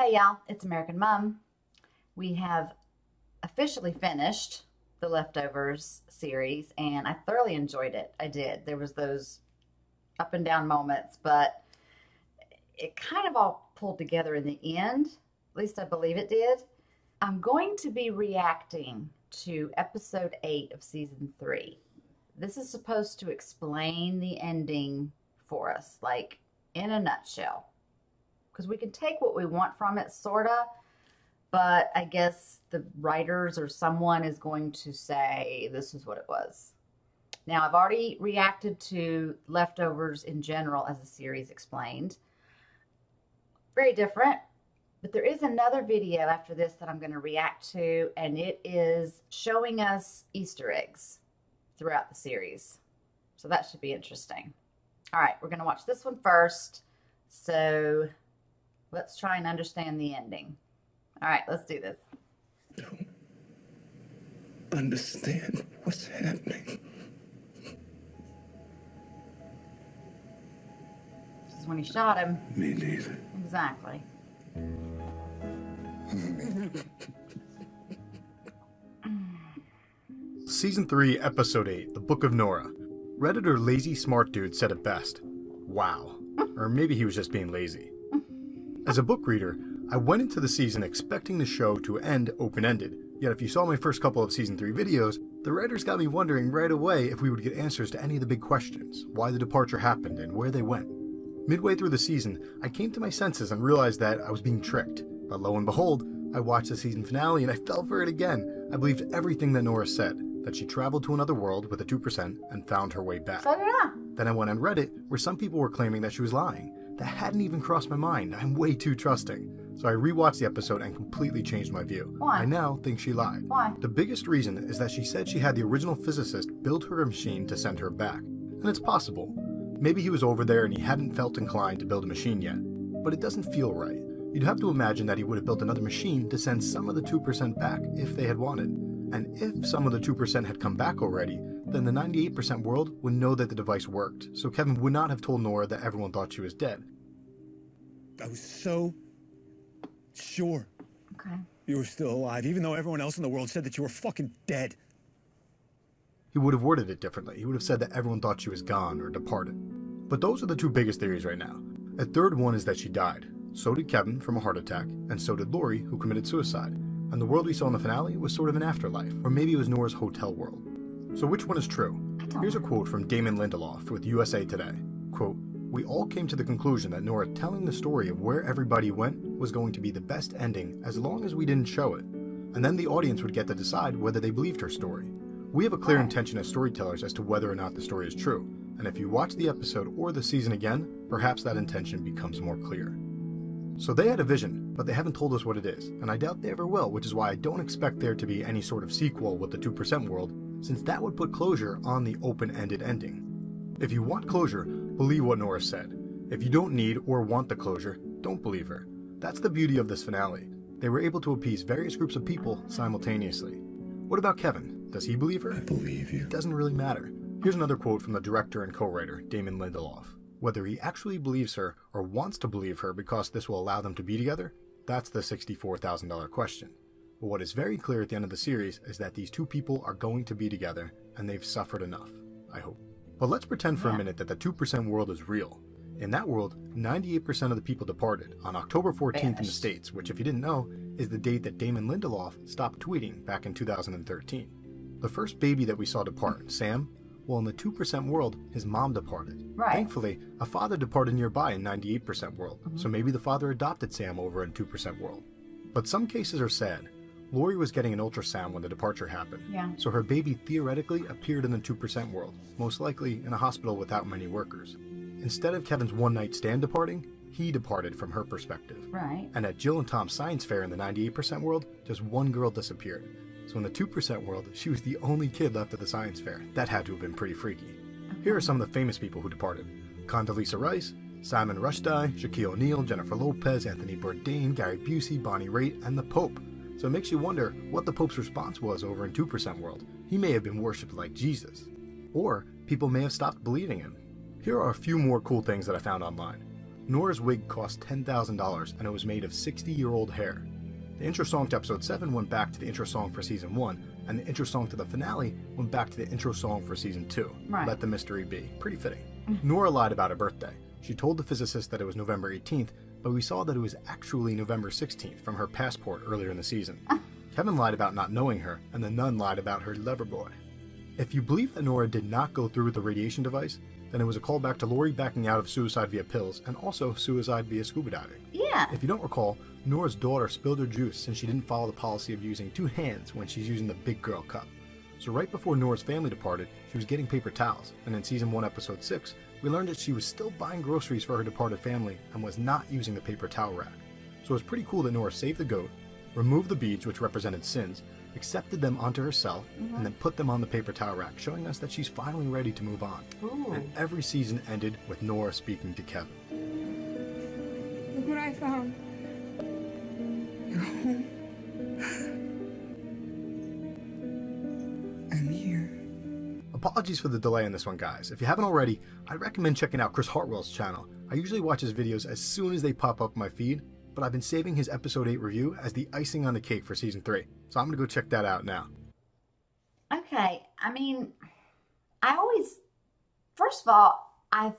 Hey y'all, it's American Mom. We have officially finished the Leftovers series and I thoroughly enjoyed it. I did. There was those up and down moments, but it kind of all pulled together in the end. At least I believe it did. I'm going to be reacting to episode 8 of season 3. This is supposed to explain the ending for us, like in a nutshell. Because we can take what we want from it, sorta, but I guess the writers or someone is going to say this is what it was. Now, I've already reacted to Leftovers in general as a series explained. Very different, but there is another video after this that I'm going to react to, and it is showing us Easter eggs throughout the series. So that should be interesting. All right, we're going to watch this one first. So let's try and understand the ending. All right, let's do this. Don't understand what's happening. This is when he shot him. Me neither. Exactly. Season 3, Episode 8, The Book of Nora. Redditor Lazy Smart Dude said it best. Wow. Or maybe he was just being lazy. As a book reader, I went into the season expecting the show to end open-ended, yet if you saw my first couple of Season 3 videos, the writers got me wondering right away if we would get answers to any of the big questions, why the departure happened and where they went. Midway through the season, I came to my senses and realized that I was being tricked, but lo and behold, I watched the season finale and I fell for it again. I believed everything that Nora said, that she traveled to another world with a 2% and found her way back. So did I. Then I went on Reddit where some people were claiming that she was lying. That hadn't even crossed my mind. I'm way too trusting. So I rewatched the episode and completely changed my view. Why? I now think she lied. Why? The biggest reason is that she said she had the original physicist build her a machine to send her back. And it's possible. Maybe he was over there and he hadn't felt inclined to build a machine yet. But it doesn't feel right. You'd have to imagine that he would have built another machine to send some of the 2% back if they had wanted. And if some of the 2% had come back already, then the 98% world would know that the device worked, so Kevin would not have told Nora that everyone thought she was dead. I was so sure Okay. you were still alive, even though everyone else in the world said that you were fucking dead. He would have worded it differently. He would have said that everyone thought she was gone or departed. But those are the two biggest theories right now. A third one is that she died. So did Kevin from a heart attack, and so did Lori, who committed suicide. And the world we saw in the finale was sort of an afterlife, or maybe it was Nora's hotel world. So which one is true? Here's a quote from Damon Lindelof with USA Today. Quote, "We all came to the conclusion that Nora telling the story of where everybody went was going to be the best ending as long as we didn't show it. And then the audience would get to decide whether they believed her story. We have a clear intention as storytellers as to whether or not the story is true. And if you watch the episode or the season again, perhaps that intention becomes more clear." So they had a vision, but they haven't told us what it is, and I doubt they ever will, which is why I don't expect there to be any sort of sequel with the 2% world, since that would put closure on the open-ended ending. If you want closure, believe what Nora said. If you don't need or want the closure, don't believe her. That's the beauty of this finale. They were able to appease various groups of people simultaneously. What about Kevin? Does he believe her? I believe you. It doesn't really matter. Here's another quote from the director and co-writer, Damon Lindelof. Whether he actually believes her or wants to believe her because this will allow them to be together, that's the $64,000 question. But what is very clear at the end of the series is that these two people are going to be together, and they've suffered enough, I hope. But let's pretend for a minute that the 2% world is real. In that world, 98% of the people departed on October 14th in the States, which if you didn't know, is the date that Damon Lindelof stopped tweeting back in 2013. The first baby that we saw depart, Sam, well, in the 2% world, his mom departed. Right. Thankfully, a father departed nearby in 98% world, so maybe the father adopted Sam over in 2% world. But some cases are sad. Lori was getting an ultrasound when the departure happened, so her baby theoretically appeared in the 2% world, most likely in a hospital without many workers. Instead of Kevin's one-night stand departing, he departed from her perspective. Right. And at Jill and Tom's science fair in the 98% world, just one girl disappeared. So in the 2% world, she was the only kid left at the science fair. That had to have been pretty freaky. Here are some of the famous people who departed. Condoleezza Rice, Simon Rushdie, Shaquille O'Neal, Jennifer Lopez, Anthony Bourdain, Gary Busey, Bonnie Raitt, and the Pope. So it makes you wonder what the Pope's response was over in 2% world. He may have been worshipped like Jesus. Or people may have stopped believing him. Here are a few more cool things that I found online. Nora's wig cost $10,000 and it was made of 60-year-old hair. The intro song to episode 7 went back to the intro song for season 1, and the intro song to the finale went back to the intro song for season 2, Right. Let the Mystery Be. Pretty fitting. Nora lied about her birthday. She told the physicist that it was November 18th, but we saw that it was actually November 16th from her passport earlier in the season. Kevin lied about not knowing her, and the nun lied about her lover boy. If you believe that Nora did not go through with the radiation device, then it was a callback to Lori backing out of suicide via pills and also suicide via scuba diving. Yeah. If you don't recall, Nora's daughter spilled her juice since she didn't follow the policy of using 2 hands when she's using the big girl cup. So right before Nora's family departed, she was getting paper towels, and in season 1 episode 6, we learned that she was still buying groceries for her departed family and was not using the paper towel rack. So it was pretty cool that Nora saved the goat, removed the beads which represented sins, accepted them onto herself, and then put them on the paper towel rack, showing us that she's finally ready to move on. Ooh. And every season ended with Nora speaking to Kevin. Look what I found. You're home. I'm here. Apologies for the delay on this one, guys. If you haven't already, I'd recommend checking out Chris Hartwell's channel. I usually watch his videos as soon as they pop up my feed, but I've been saving his episode 8 review as the icing on the cake for season 3. So I'm going to go check that out now. Okay. I mean, first of all, I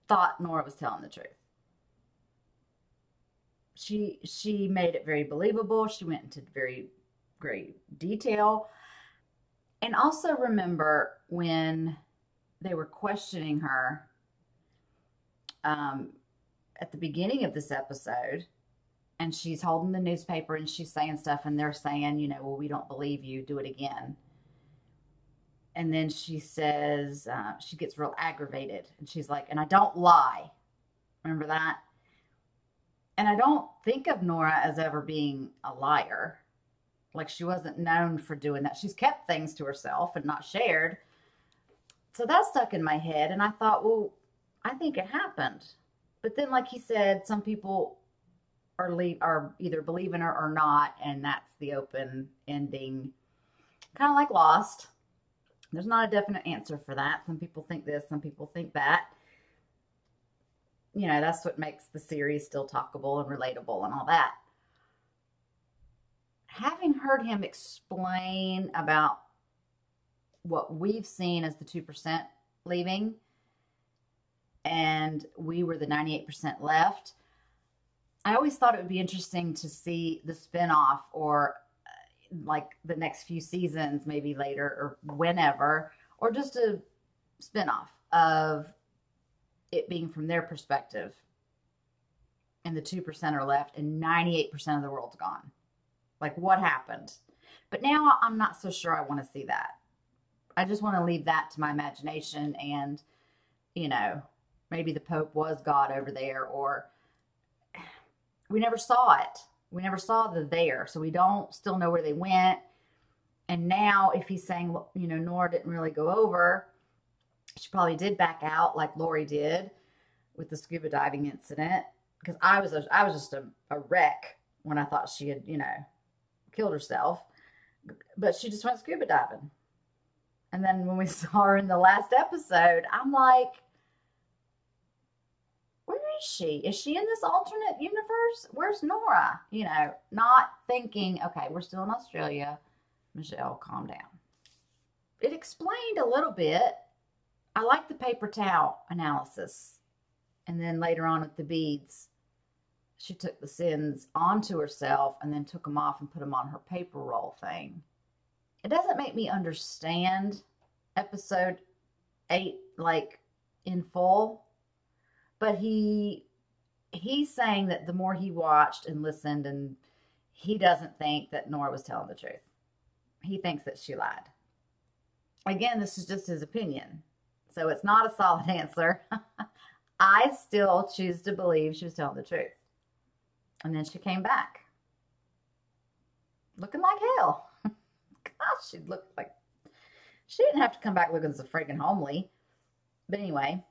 thought Nora was telling the truth. She made it very believable. She went into very great detail. And also remember when they were questioning her at the beginning of this episode, and she's holding the newspaper and she's saying stuff, and they're saying, you know, well, we don't believe you, do it again. And then she says, she gets real aggravated, and she's like, and I don't lie. Remember that? And I don't think of Nora as ever being a liar. Like, she wasn't known for doing that. She's kept things to herself and not shared. So that stuck in my head, and I thought, well, I think it happened. But then, like he said, some people are either believing her or not, and that's the open ending. Kind of like Lost. There's not a definite answer for that. Some people think this, some people think that. You know, that's what makes the series still talkable and relatable and all that. Having heard him explain about what we've seen as the 2% leaving, and we were the 98% left, I always thought it would be interesting to see the spinoff, or like the next few seasons, maybe later or whenever, or just a spinoff of it being from their perspective, and the 2% are left and 98% of the world's gone. Like, what happened? But now I'm not so sure I want to see that. I just want to leave that to my imagination, and, you know, maybe the Pope was God over there, or we never saw it. We never saw the there, so we don't still know where they went. And now if he's saying, you know, Nora didn't really go over, she probably did back out like Lori did with the scuba diving incident, because I was just a wreck when I thought she had, you know, killed herself. But she just went scuba diving. And then when we saw her in the last episode, I'm like, where is she? Is she in this alternate universe? Where's Nora? You know, not thinking, okay, we're still in Australia. Michelle, calm down. It explained a little bit. I like the paper towel analysis. And then later on with the beads, she took the sins onto herself and then took them off and put them on her paper roll thing. It doesn't make me understand episode 8 like in full, but he's saying that the more he watched and listened, and he doesn't think that Nora was telling the truth. He thinks that she lied. Again, this is just his opinion, so it's not a solid answer. I still choose to believe she was telling the truth. And then she came back looking like hell. Gosh, she looked like, she didn't have to come back looking so freaking homely. But anyway,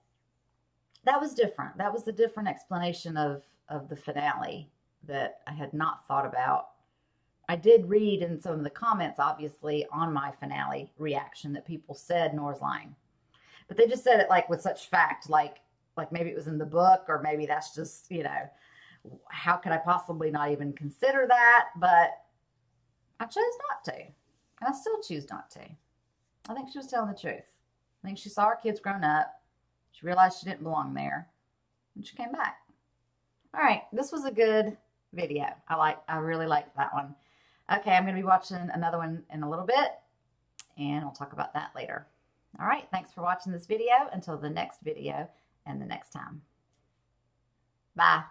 that was different. That was the different explanation of the finale that I had not thought about. I did read in some of the comments, obviously, on my finale reaction that people said Nora's lying. But they just said it like with such fact, like like maybe it was in the book, or maybe that's just, how could I possibly not even consider that? But I chose not to. And I still choose not to. I think she was telling the truth. I think she saw her kids grown up. She realized she didn't belong there. And she came back. All right. This was a good video. I really liked that one. Okay. I'm going to be watching another one in a little bit. And we'll talk about that later. All right. Thanks for watching this video. Until the next video and the next time. Bye.